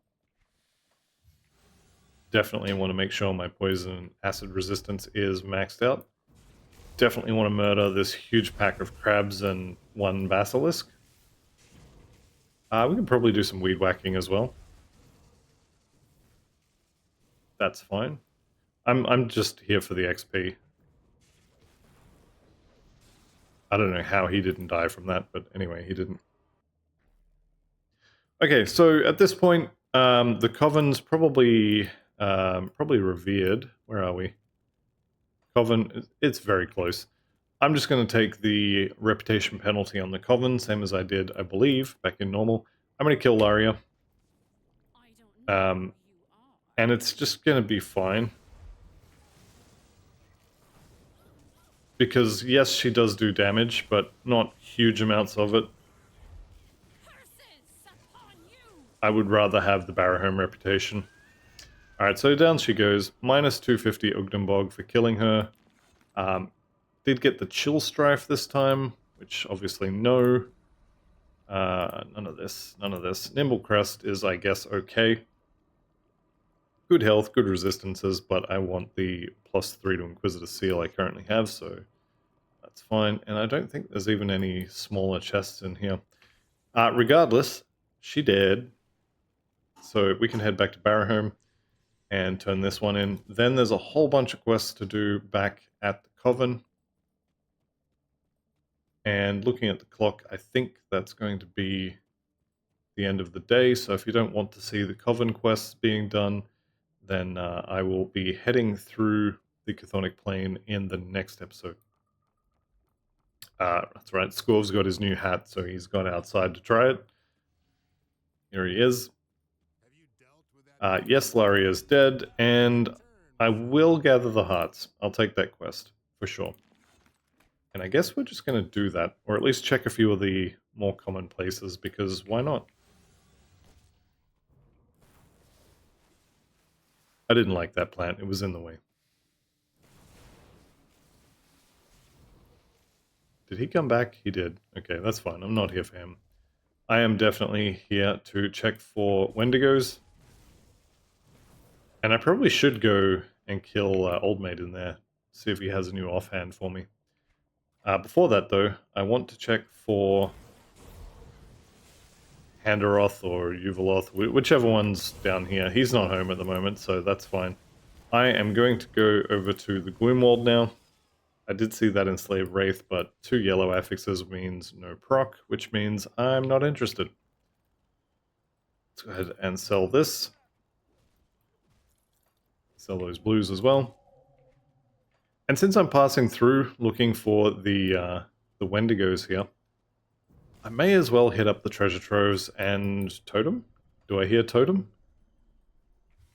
Definitely want to make sure my poison acid resistance is maxed out. Definitely want to murder this huge pack of crabs and one basilisk. We can probably do some weed whacking as well. That's fine. I'm just here for the XP. I don't know how he didn't die from that, but anyway, he didn't. Okay, so at this point, the Coven's probably revered. Where are we? Coven, it's very close. I'm just going to take the reputation penalty on the Coven, same as I did, I believe, back in normal. I'm going to kill Laria. And it's just going to be fine. Because, yes, she does do damage, but not huge amounts of it. I would rather have the Barrowholm reputation. Alright, so down she goes. Minus 250 Ugdenbog for killing her. Did get the Chill Strife this time, which obviously no. None of this. None of this. Nimble Crest is, I guess, okay. Good health, good resistances, but I want the +3 to Inquisitor Seal I currently have, so that's fine. And I don't think there's even any smaller chests in here. Regardless, she dead. So we can head back to Barrowholm and turn this one in. Then there's a whole bunch of quests to do back at the Coven. And looking at the clock, I think that's going to be the end of the day. So if you don't want to see the Coven quests being done, then I will be heading through the Chthonic Plane in the next episode. That's right, Scorv's got his new hat, so he's gone outside to try it. Here he is. Yes, Larry is dead, and I will gather the hearts. I'll take that quest, for sure. And I guess we're just going to do that, or at least check a few of the more common places, because why not? I didn't like that plant, it was in the way. Did he come back? He did. Okay, that's fine, I'm not here for him. I am definitely here to check for Wendigos. And I probably should go and kill Old Maid in there, see if he has a new offhand for me. Before that, though, I want to check for Handaroth or Uvaloth, whichever one's down here. He's not home at the moment, so that's fine. I am going to go over to the Gloomwald now. I did see that enslaved Wraith, but 2 yellow affixes means no proc, which means I'm not interested. Let's go ahead and sell this. Sell those blues as well. And since I'm passing through looking for the Wendigos here, I may as well hit up the treasure troves and totem. Do I hear totem?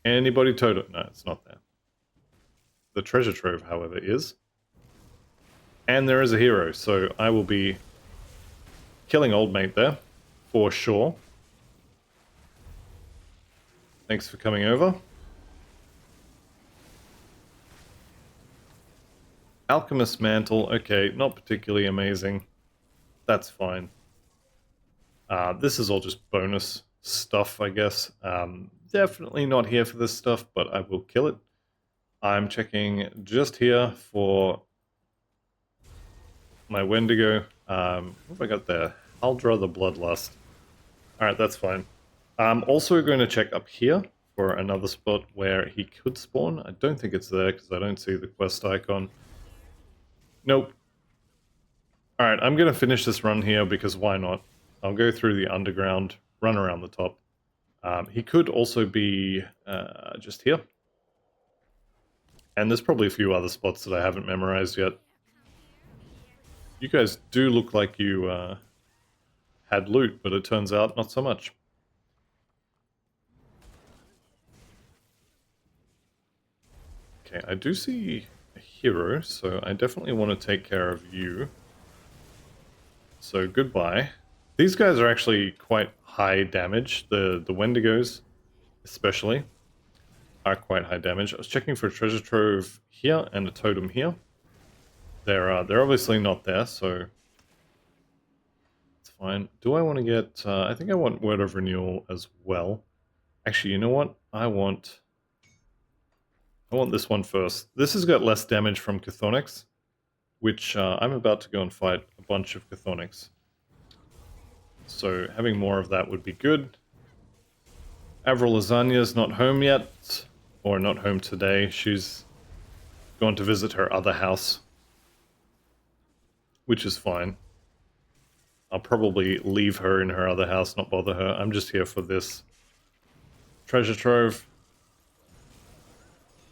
Anybody totem? No, it's not there. The treasure trove, however, is. And there is a hero, so I will be killing Old Mate there, for sure. Thanks for coming over. Alchemist Mantle, okay, not particularly amazing. That's fine. This is all just bonus stuff, I guess. Definitely not here for this stuff, but I will kill it. I'm checking just here for my Wendigo. What have I got there? Haldra the Bloodlust. Alright, that's fine. I'm also going to check up here for another spot where he could spawn. I don't think it's there because I don't see the quest icon. Nope. Alright, I'm going to finish this run here because why not? I'll go through the underground, run around the top, He could also be just here. And there's probably a few other spots that I haven't memorized yet. You guys do look like you had loot, but it turns out not so much. Okay, I do see a hero, so I definitely want to take care of you. So goodbye. These guys are actually quite high damage. The Wendigos, especially, are quite high damage. I was checking for a treasure trove here and a totem here. They're obviously not there, so it's fine. Do I want to get... I think I want Word of Renewal as well. Actually, you know what? I want this one first. This has got less damage from Chthonics, which I'm about to go and fight a bunch of Chthonics. So having more of that would be good. Avril Lasagna's not home yet, or not home today. She's gone to visit her other house, which is fine. I'll probably leave her in her other house, not bother her. I'm just here for this treasure trove.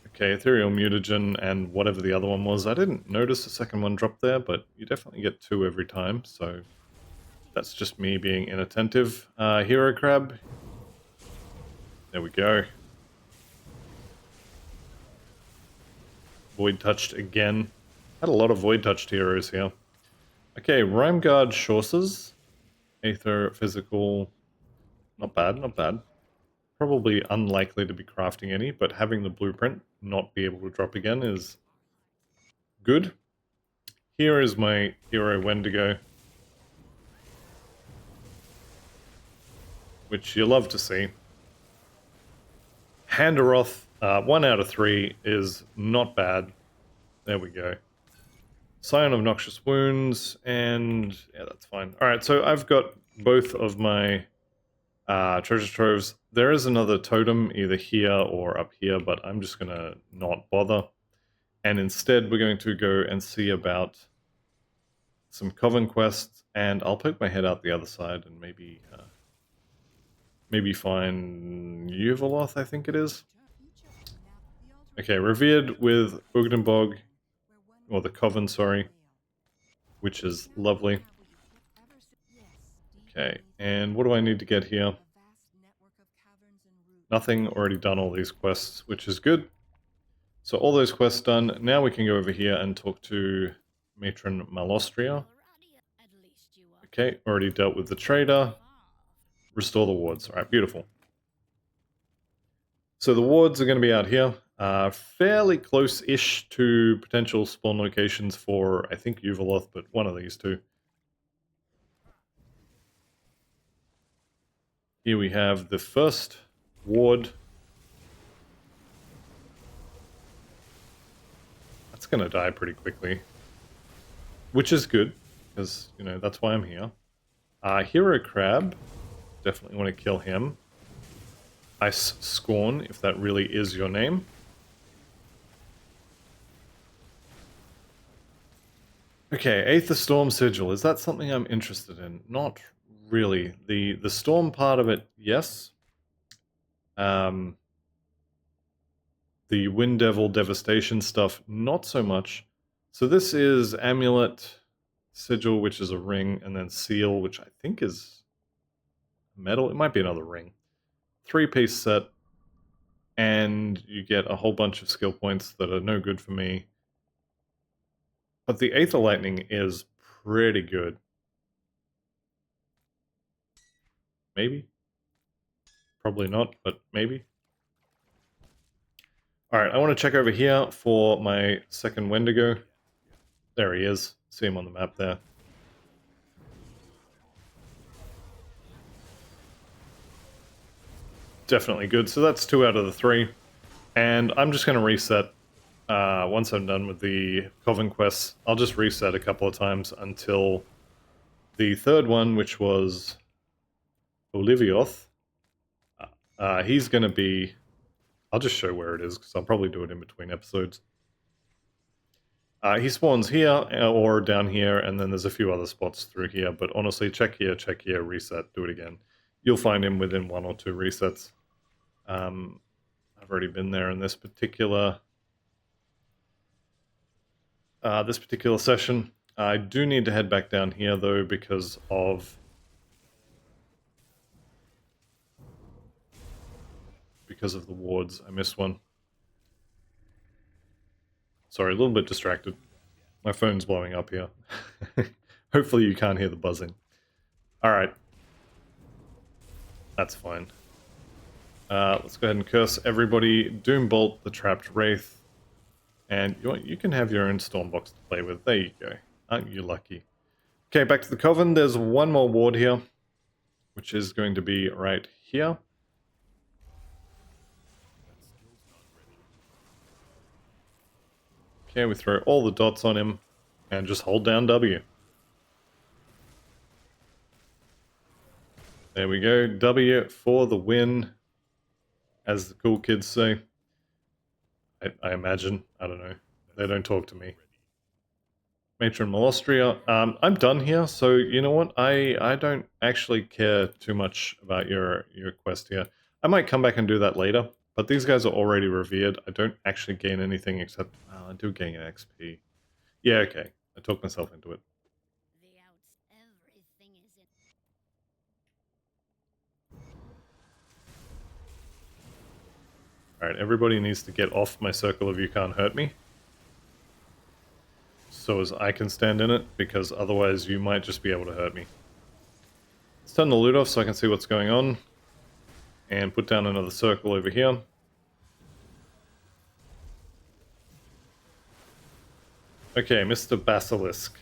Okay, Ethereal Mutagen and whatever the other one was. I didn't notice the second one drop there, but you definitely get 2 every time, so that's just me being inattentive. Hero Crab. There we go. Void Touched again. Had a lot of Void Touched heroes here. Okay, Rhyme Guard Shorses. Aether, Physical. Not bad, not bad. Probably unlikely to be crafting any, but having the blueprint not be able to drop again is good. Here is my hero Wendigo, which you love to see. Handaroth, 1 out of 3 is not bad. There we go. Scion of Noxious Wounds, and yeah, that's fine. Alright, so I've got both of my treasure troves. There is another totem either here or up here, but I'm just going to not bother. And instead, we're going to go and see about some Coven quests, and I'll poke my head out the other side and maybe find Yuvaloth, I think it is. Okay, Revered with Ugdenbog, or the Coven, sorry, which is lovely. Okay, and what do I need to get here? Nothing, already done all these quests, which is good. So all those quests done, now we can go over here and talk to Matron Malostria. Okay, already dealt with the trader. Restore the wards. Alright, beautiful. So the wards are going to be out here. Fairly close-ish to potential spawn locations for, I think, Yuvaloth, but one of these two. Here we have the first ward. That's going to die pretty quickly. Which is good, because, you know, that's why I'm here. Hero Crab. Definitely want to kill him. Ice Scorn, if that really is your name. Okay, Aether Storm Sigil. Is that something I'm interested in? Not really. The storm part of it, yes. The Wind Devil Devastation stuff, not so much. So this is Amulet, Sigil, which is a ring, and then Seal, which I think is metal. It might be another ring. 3-piece set, and you get a whole bunch of skill points that are no good for me. But the Aether Lightning is pretty good. Maybe? Probably not, but maybe. Alright, I want to check over here for my second Wendigo. There he is. See him on the map there. Definitely good. So that's 2 out of the 3. And I'm just going to reset. Once I'm done with the Coven quests, I'll just reset a couple of times until the third one, which was Olivioth. He's going to be... I'll just show where it is, because I'll probably do it in between episodes. He spawns here, or down here, and then there's a few other spots through here, but honestly, check here, reset, do it again. You'll find him within 1 or 2 resets. I've already been there in this particular session. I do need to head back down here though because of the wards. I missed one. Sorry, a little bit distracted. My phone's blowing up here. Hopefully you can't hear the buzzing. Alright. That's fine. Let's go ahead and curse everybody. Doombolt the Trapped Wraith. And you can have your own Stormbox to play with. There you go. Aren't you lucky? Okay, back to the Coven. There's one more ward here, which is going to be right here. Okay, we throw all the dots on him and just hold down W. There we go. W for the win, as the cool kids say. I imagine. I don't know. They don't talk to me. Matron Molostria. I'm done here, so you know what? I don't actually care too much about your quest here. I might come back and do that later, but these guys are already revered. I don't actually gain anything except... I do gain XP. Yeah, okay. I talked myself into it. Alright, everybody needs to get off my circle of you can't hurt me. So as I can stand in it, because otherwise you might just be able to hurt me. Let's turn the loot off so I can see what's going on. And put down another circle over here. Okay, Mr. Basilisk.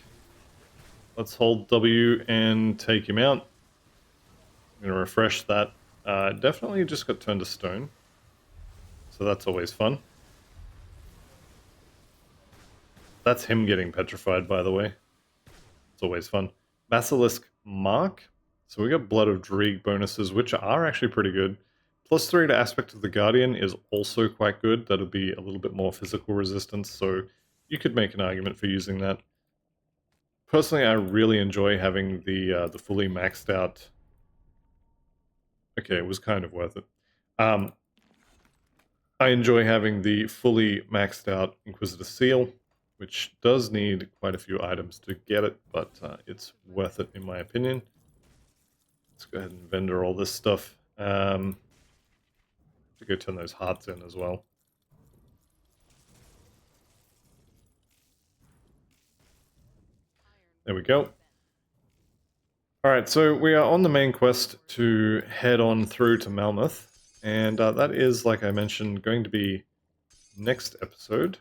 Let's hold W and take him out. I'm going to refresh that. Definitely just got turned to stone. So that's always fun. That's him getting petrified, by the way. It's always fun. Basilisk Mark. So we got Blood of Dreeg bonuses, which are actually pretty good. +3 to Aspect of the Guardian is also quite good. That'll be a little bit more physical resistance, so you could make an argument for using that. Personally, I really enjoy having the fully maxed out... Okay, it was kind of worth it. I enjoy having the fully maxed out Inquisitor Seal, which does need quite a few items to get it, but it's worth it in my opinion. Let's go ahead and vendor all this stuff. To go turn those hearts in as well. There we go. Alright, so we are on the main quest to head on through to Malmouth. And that is, like I mentioned, going to be next episode.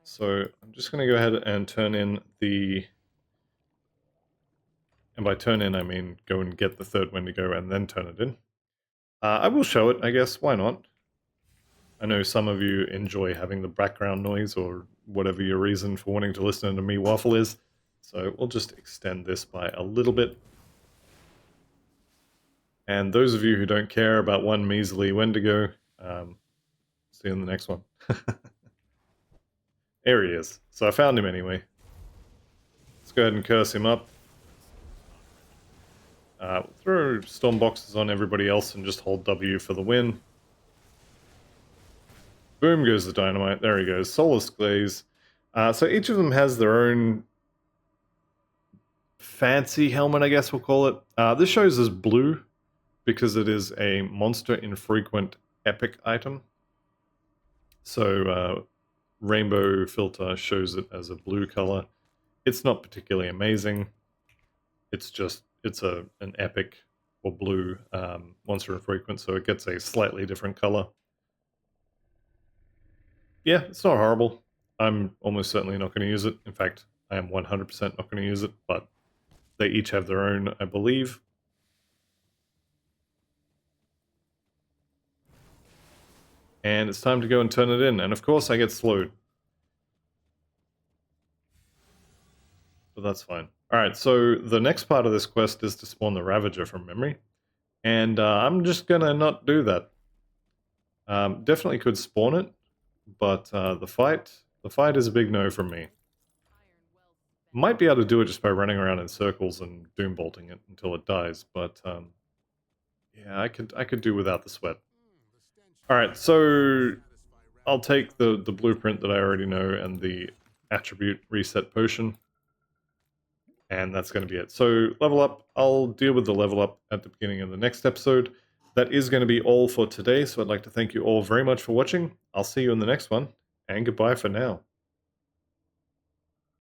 So I'm just going to go ahead and turn in the... And by turn in, I mean go and get the third Wendigo and then turn it in. I will show it, I guess. Why not? I know some of you enjoy having the background noise or whatever your reason for wanting to listen to me waffle is. So we'll just extend this by a little bit. And those of you who don't care about one measly Wendigo, see you in the next one. There he is. So I found him anyway. Let's go ahead and curse him up. Throw storm boxes on everybody else and just hold W for the win. Boom goes the dynamite. There he goes. Soulless Glaze. So each of them has their own fancy helmet, I guess we'll call it. This shows as blue because it is a monster infrequent epic item. So rainbow filter shows it as a blue color. It's not particularly amazing. It's just, it's an epic or blue monster infrequent, so it gets a slightly different color. Yeah, it's not horrible. I'm almost certainly not going to use it. In fact, I am 100% not going to use it, but they each have their own, I believe. And it's time to go and turn it in. And of course I get slowed. But that's fine. Alright, so the next part of this quest is to spawn the Ravager from memory. And I'm just going to not do that. Definitely could spawn it, but the fight is a big no from me. Might be able to do it just by running around in circles and doom bolting it until it dies, but Yeah, I could do without the sweat. All right, so I'll take the blueprint that I already know and the attribute reset potion, and that's going to be it. So level up, I'll deal with the level up at the beginning of the next episode. That is going to be all for today, so I'd like to thank you all very much for watching. I'll see you in the next one, and goodbye for now.